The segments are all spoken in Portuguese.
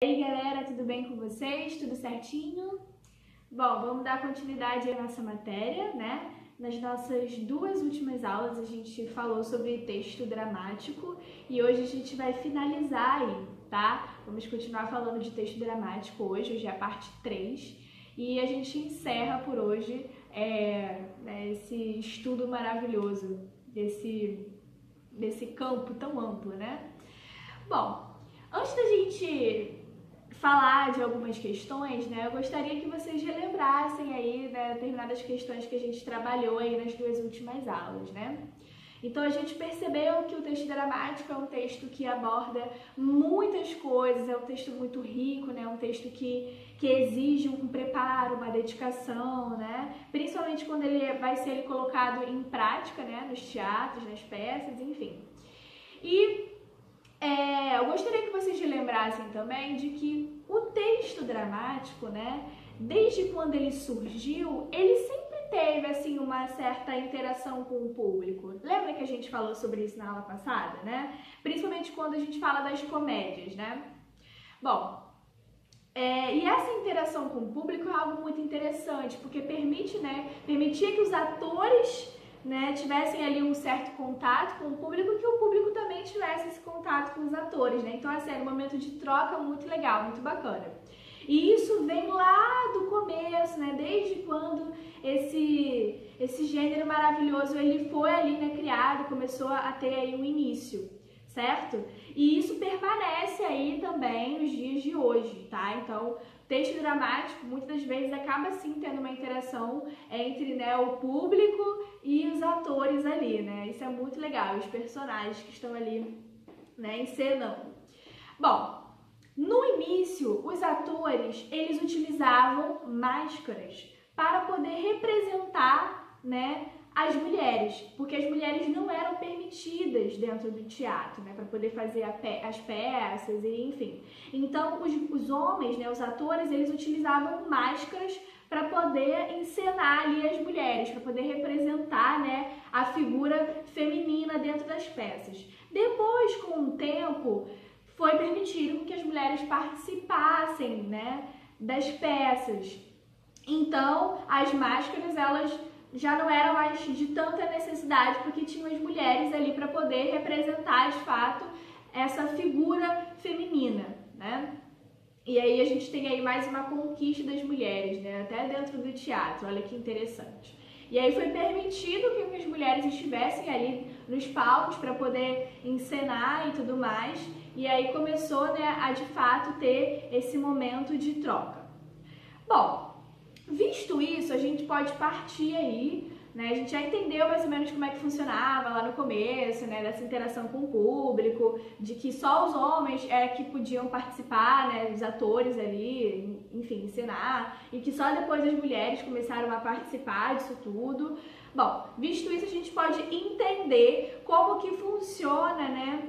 E aí galera, tudo bem com vocês? Tudo certinho? Bom, vamos dar continuidade à nossa matéria, né? Nas nossas duas últimas aulas a gente falou sobre texto dramático e hoje a gente vai finalizar aí, tá? Vamos continuar falando de texto dramático hoje é a parte 3 e a gente encerra por hoje esse estudo maravilhoso desse campo tão amplo, né? Bom, antes da gente falar de algumas questões, né, eu gostaria que vocês relembrassem aí, né, determinadas questões que a gente trabalhou aí nas duas últimas aulas, né? Então a gente percebeu que o texto dramático é um texto que aborda muitas coisas, é um texto muito rico, né, um texto que exige um preparo, uma dedicação, né, principalmente quando ele vai ser colocado em prática, né, nos teatros, nas peças, enfim. E eu gostaria que vocês lembrassem também de que o texto dramático, né, desde quando ele surgiu, ele sempre teve assim uma certa interação com o público. Lembra que a gente falou sobre isso na aula passada, né? Principalmente quando a gente fala das comédias, né? Bom, e essa interação com o público é algo muito interessante, porque permitia que os atores, né, tivessem ali um certo contato com o público, que o público também tivesse esse contato com os atores, né? Então, assim, era um momento de troca muito legal, muito bacana. E isso vem lá do começo, né? Desde quando esse gênero maravilhoso ele foi ali, né, criado, começou a ter aí um início, certo? E isso permanece aí também nos dias de hoje, tá? Então, texto dramático, muitas das vezes, acaba sim tendo uma interação entre, né, o público e os atores ali, né? Isso é muito legal, os personagens que estão ali, né, encenando. Bom, no início, os atores, eles utilizavam máscaras para poder representar, né, as mulheres, porque as mulheres não eram permitidas dentro do teatro, né, para poder fazer as peças e enfim. Então, os homens, né, os atores, eles utilizavam máscaras para poder encenar ali as mulheres, para poder representar, né, a figura feminina dentro das peças. Depois, com o tempo, foi permitido que as mulheres participassem, né, das peças. Então, as máscaras, elas já não eram mais de tanta necessidade, porque tinham as mulheres ali para poder representar, de fato, essa figura feminina, né? E aí a gente tem aí mais uma conquista das mulheres, né? Até dentro do teatro, olha que interessante. E aí foi permitido que as mulheres estivessem ali nos palcos para poder encenar e tudo mais. E aí começou, né, a de fato ter esse momento de troca. Bom, visto isso, a gente pode partir aí, né? A gente já entendeu mais ou menos como é que funcionava lá no começo, né? Dessa interação com o público, de que só os homens que podiam participar, né? Os atores ali, enfim, encenar, e que só depois as mulheres começaram a participar disso tudo. Bom, visto isso, a gente pode entender como que funciona, né,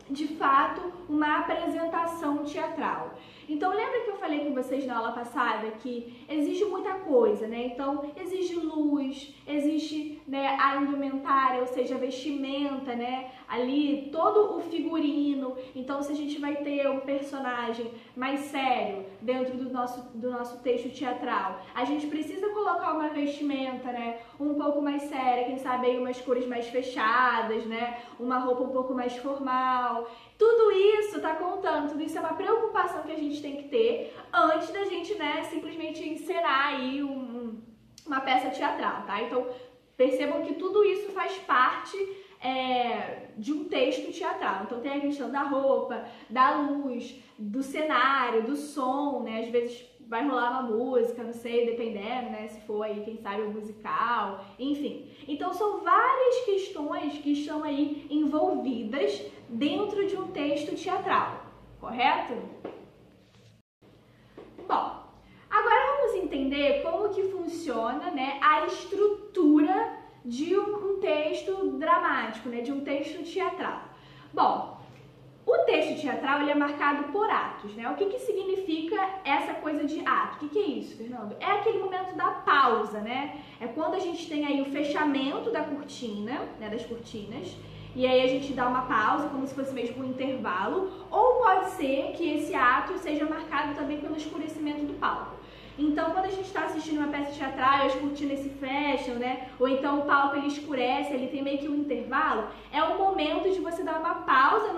de fato, uma apresentação teatral. Então, lembra que eu falei com vocês na aula passada que exige muita coisa, né? Então, exige luz, existe, né, a indumentária, ou seja, a vestimenta, né? Ali, todo o figurino. Então, se a gente vai ter um personagem mais sério dentro do nosso texto teatral, a gente precisa colocar uma vestimenta, né, um pouco mais séria, quem sabe aí umas cores mais fechadas, né? Uma roupa um pouco mais formal. Tudo isso tá contando, tudo isso é uma preocupação que a gente tem que ter antes da gente, né, simplesmente encenar aí uma peça teatral, tá? Então, percebam que tudo isso faz parte de um texto teatral. Então, tem a questão da roupa, da luz, do cenário, do som, né? Às vezes vai rolar uma música, não sei, dependendo, né? Se for aí, quem sabe, um musical, enfim. Então, são várias questões que estão aí envolvidas dentro de um texto teatral, correto? Bom, agora vamos entender como que funciona, né, a estrutura de um texto dramático, né, de um texto teatral. Bom, o texto teatral ele é marcado por atos, né? O que significa essa coisa de ato? O que é isso, Fernando? É aquele momento da pausa, né? É quando a gente tem aí o fechamento da cortina, né, das cortinas, e aí a gente dá uma pausa, como se fosse mesmo um intervalo, ou pode ser que esse ato seja marcado também pelo escurecimento do palco. Então, quando a gente está assistindo uma peça teatral, as cortinas se fecham, né? Ou então o palco ele escurece, ele tem meio que um intervalo, é o momento de você dar uma pausa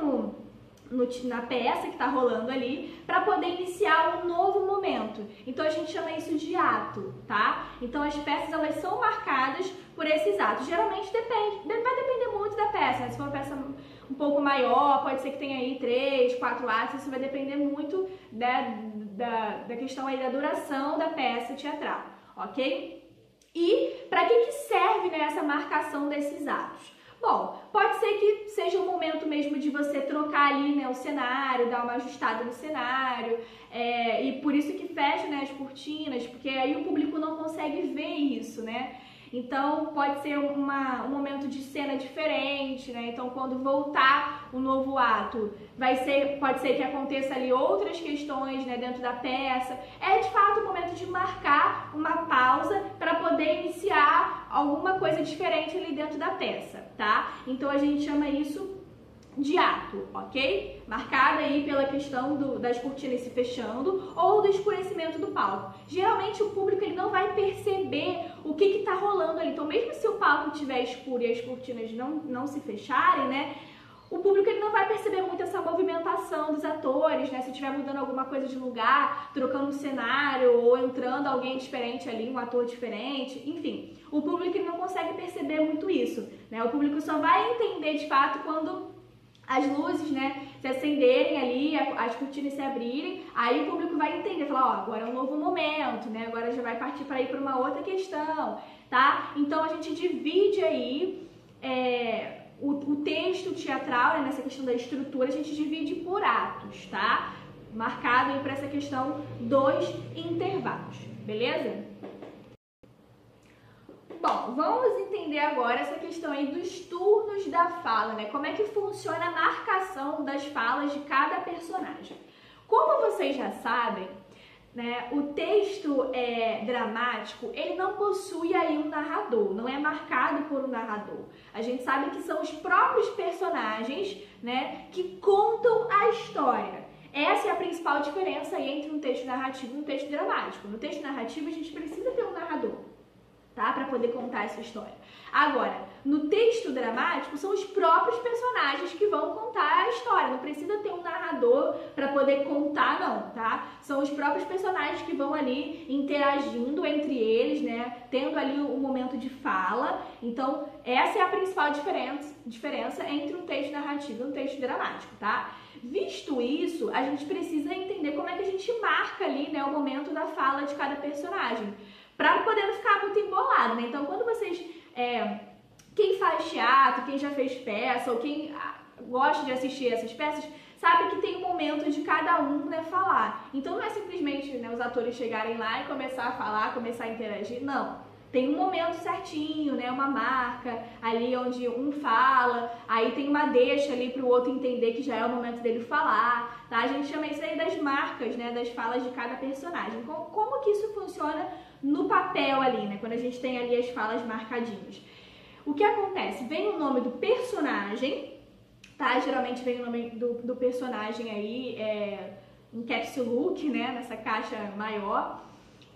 na peça que está rolando ali, para poder iniciar um novo momento. Então a gente chama isso de ato, tá? Então as peças elas são marcadas por esses atos. Geralmente vai depender muito da peça, né? Se for uma peça um pouco maior, pode ser que tenha aí 3, 4 atos, isso vai depender muito da questão aí da duração da peça teatral, ok? E para que serve, né, essa marcação desses atos? Bom, pode ser que seja um momento mesmo de você trocar ali, né, o cenário, dar uma ajustada no cenário, e por isso que fecha, né, as cortinas, porque aí o público não consegue ver isso, né? Então pode ser um momento de cena diferente, né? Então quando voltar o novo ato, pode ser que aconteça ali outras questões, né, dentro da peça. É de fato o momento de marcar uma pausa para poder iniciar alguma coisa diferente ali dentro da peça, tá? Então a gente chama isso de ato, ok? Marcada aí pela questão das cortinas se fechando ou do escurecimento do palco. Geralmente o público ele não vai perceber o que tá rolando ali. Então mesmo se o palco estiver escuro e as cortinas não se fecharem, né? O público ele não vai perceber muito essa movimentação dos atores, né? Se estiver mudando alguma coisa de lugar, trocando um cenário ou entrando alguém diferente ali, um ator diferente, enfim. O público ele não consegue perceber muito isso, né? O público só vai entender de fato quando as luzes, né, se acenderem ali, as cortinas se abrirem, aí o público vai entender, falar, ó, agora é um novo momento, né, agora já vai partir para ir para uma outra questão, tá? Então a gente divide aí o texto teatral, né, nessa questão da estrutura, a gente divide por atos, tá? Marcado aí para essa questão dos intervalos, beleza? Bom, vamos entender agora essa questão aí dos turnos da fala, né? Como é que funciona a marcação das falas de cada personagem. Como vocês já sabem, né, o texto dramático, ele não possui aí um narrador, não é marcado por um narrador. A gente sabe que são os próprios personagens, né, que contam a história. Essa é a principal diferença aí entre um texto narrativo e um texto dramático. No texto narrativo, a gente precisa ter um narrador, tá? Para poder contar essa história. Agora, no texto dramático, são os próprios personagens que vão contar a história. Não precisa ter um narrador para poder contar, não, tá? São os próprios personagens que vão ali interagindo entre eles, né? Tendo ali um momento de fala. Então, essa é a principal diferença entre um texto narrativo e um texto dramático, tá? Visto isso, a gente precisa entender como é que a gente marca ali, né, o momento da fala de cada personagem, para poder não ficar muito embolado, né? Então, quando vocês, quem faz teatro, quem já fez peça, ou quem gosta de assistir essas peças, sabe que tem um momento de cada um, né, falar. Então, não é simplesmente, né, os atores chegarem lá e começar a falar, começar a interagir, não. Tem um momento certinho, né, uma marca ali onde um fala, aí tem uma deixa ali para o outro entender que já é o momento dele falar, tá? A gente chama isso aí das marcas, né, das falas de cada personagem. Como que isso funciona no papel ali, né, quando a gente tem ali as falas marcadinhas? O que acontece? Vem o nome do personagem, tá? Geralmente vem o nome do personagem aí em caps look, né, nessa caixa maior.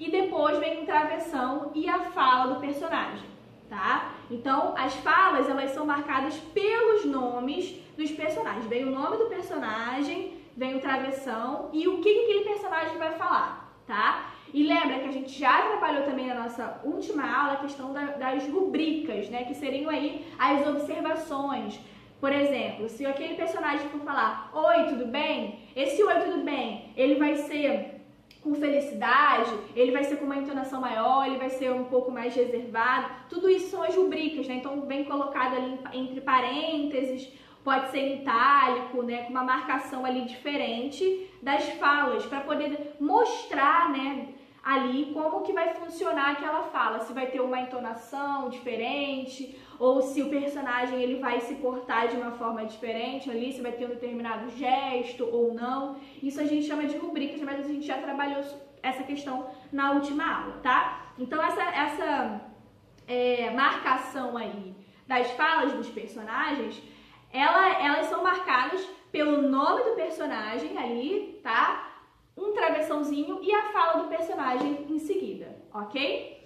E depois vem um travessão e a fala do personagem, tá? Então, as falas, elas são marcadas pelos nomes dos personagens. Vem o nome do personagem, vem o travessão e o que aquele personagem vai falar, tá? E lembra que a gente já trabalhou também na nossa última aula a questão das rubricas, né? Que seriam aí as observações. Por exemplo, se aquele personagem for falar, oi, tudo bem? Esse oi, tudo bem, ele vai ser com felicidade, ele vai ser com uma entonação maior, ele vai ser um pouco mais reservado. Tudo isso são as rubricas, né? Então vem colocado ali entre parênteses, pode ser em itálico, né? Com uma marcação ali diferente das falas, para poder mostrar, né, ali como que vai funcionar aquela fala, se vai ter uma entonação diferente, ou se o personagem ele vai se portar de uma forma diferente ali, se vai ter um determinado gesto ou não. Isso a gente chama de rubricas, mas a gente já trabalhou essa questão na última aula, tá? Então essa marcação aí das falas dos personagens, elas são marcadas pelo nome do personagem ali, tá? Um travessão coraçãozinho e a fala do personagem em seguida, ok?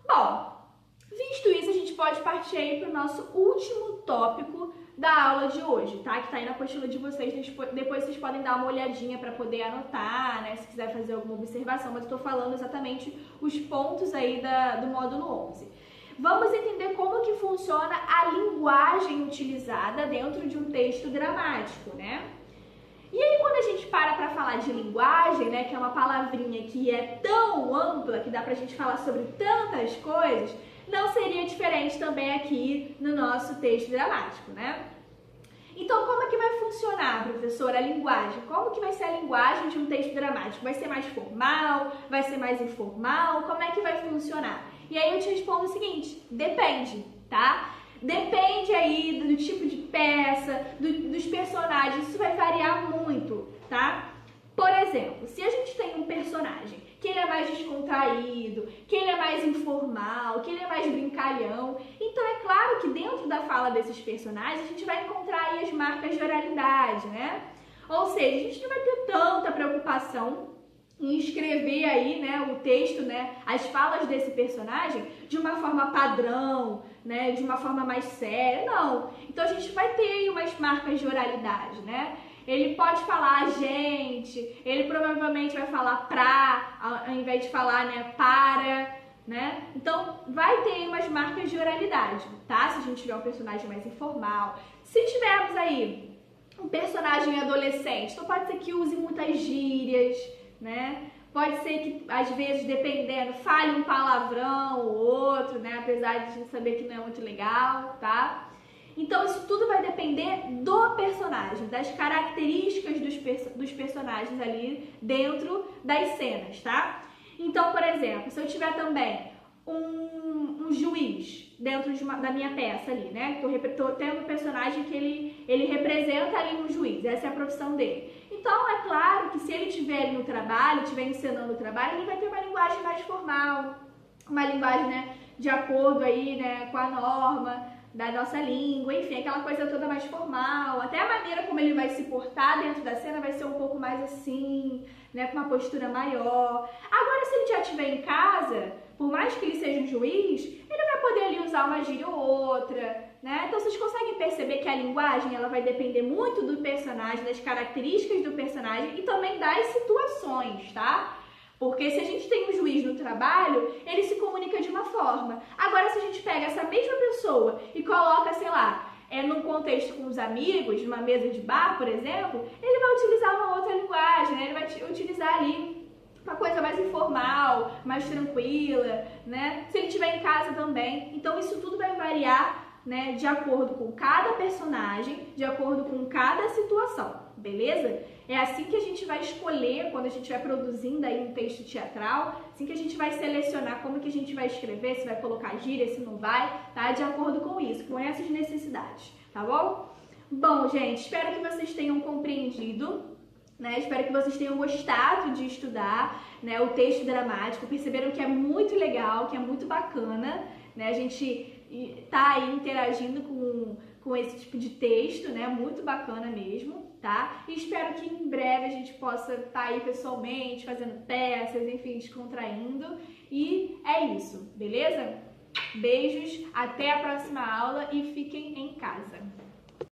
Bom, visto isso, a gente pode partir aí para o nosso último tópico da aula de hoje, tá? Que tá aí na apostila de vocês, depois vocês podem dar uma olhadinha para poder anotar, né? Se quiser fazer alguma observação, mas eu tô falando exatamente os pontos aí do módulo 11. Vamos entender como que funciona a linguagem utilizada dentro de um texto dramático, né? E aí, quando a gente para falar de linguagem, né, que é uma palavrinha que é tão ampla, que dá pra gente falar sobre tantas coisas, não seria diferente também aqui no nosso texto dramático, né? Então, como é que vai funcionar, professora, a linguagem? Como que vai ser a linguagem de um texto dramático? Vai ser mais formal? Vai ser mais informal? Como é que vai funcionar? E aí eu te respondo o seguinte, depende, tá? Depende aí do tipo de peça, dos personagens, isso vai variar muito, tá? Por exemplo, se a gente tem um personagem que ele é mais descontraído, que ele é mais informal, que ele é mais brincalhão, então é claro que dentro da fala desses personagens a gente vai encontrar aí as marcas de oralidade, né? Ou seja, a gente não vai ter tanta preocupação em escrever aí, né, o texto, né, as falas desse personagem de uma forma padrão, né, de uma forma mais séria, não. Então a gente vai ter aí umas marcas de oralidade, né? Ele pode falar gente, ele provavelmente vai falar pra, ao invés de falar, né, para, né? Então vai ter aí umas marcas de oralidade, tá? Se a gente tiver um personagem mais informal. Se tivermos aí um personagem adolescente, então pode ser que use muitas gírias, né? Pode ser que, às vezes, dependendo, fale um palavrão ou outro, né? Apesar de a gente saber que não é muito legal, tá? Então, isso tudo vai depender do personagem, das características dos personagens ali dentro das cenas, tá? Então, por exemplo, se eu tiver também um juiz dentro da minha peça ali, né? Tô tendo um personagem que ele representa ali um juiz, essa é a profissão dele. Então, é claro que se ele estiver ali no trabalho, estiver encenando o trabalho, ele vai ter uma linguagem mais formal, uma linguagem, né, de acordo aí, né, com a norma da nossa língua, enfim, aquela coisa toda mais formal, até a maneira como ele vai se portar dentro da cena vai ser um pouco mais assim, né, com uma postura maior. Agora, se ele já estiver em casa, por mais que ele seja um juiz, ele vai poder ali usar uma gíria ou outra, né? Então, vocês conseguem perceber que a linguagem, ela vai depender muito do personagem, das características do personagem e também das situações, tá? Porque se a gente tem um juiz no trabalho, ele se comunica de uma forma. Agora, se a gente pega essa mesma pessoa e coloca, sei lá, num contexto com os amigos, numa mesa de bar, por exemplo, ele vai utilizar uma outra linguagem, né? Ele vai utilizar ali uma coisa mais informal, mais tranquila, né? Se ele estiver em casa também. Então, isso tudo vai variar, né, de acordo com cada personagem, de acordo com cada situação, beleza? É assim que a gente vai escolher, quando a gente vai produzindo aí um texto teatral, assim que a gente vai selecionar como que a gente vai escrever, se vai colocar gíria, se não vai, tá? De acordo com isso, com essas necessidades, tá bom? Bom, gente, espero que vocês tenham compreendido, né? Espero que vocês tenham gostado de estudar, né, o texto dramático, perceberam que é muito legal, que é muito bacana, né? A gente tá aí interagindo com esse tipo de texto, né? Muito bacana mesmo, tá? E espero que em breve a gente possa estar aí pessoalmente, fazendo peças, enfim, descontraindo. E é isso, beleza? Beijos, até a próxima aula e fiquem em casa.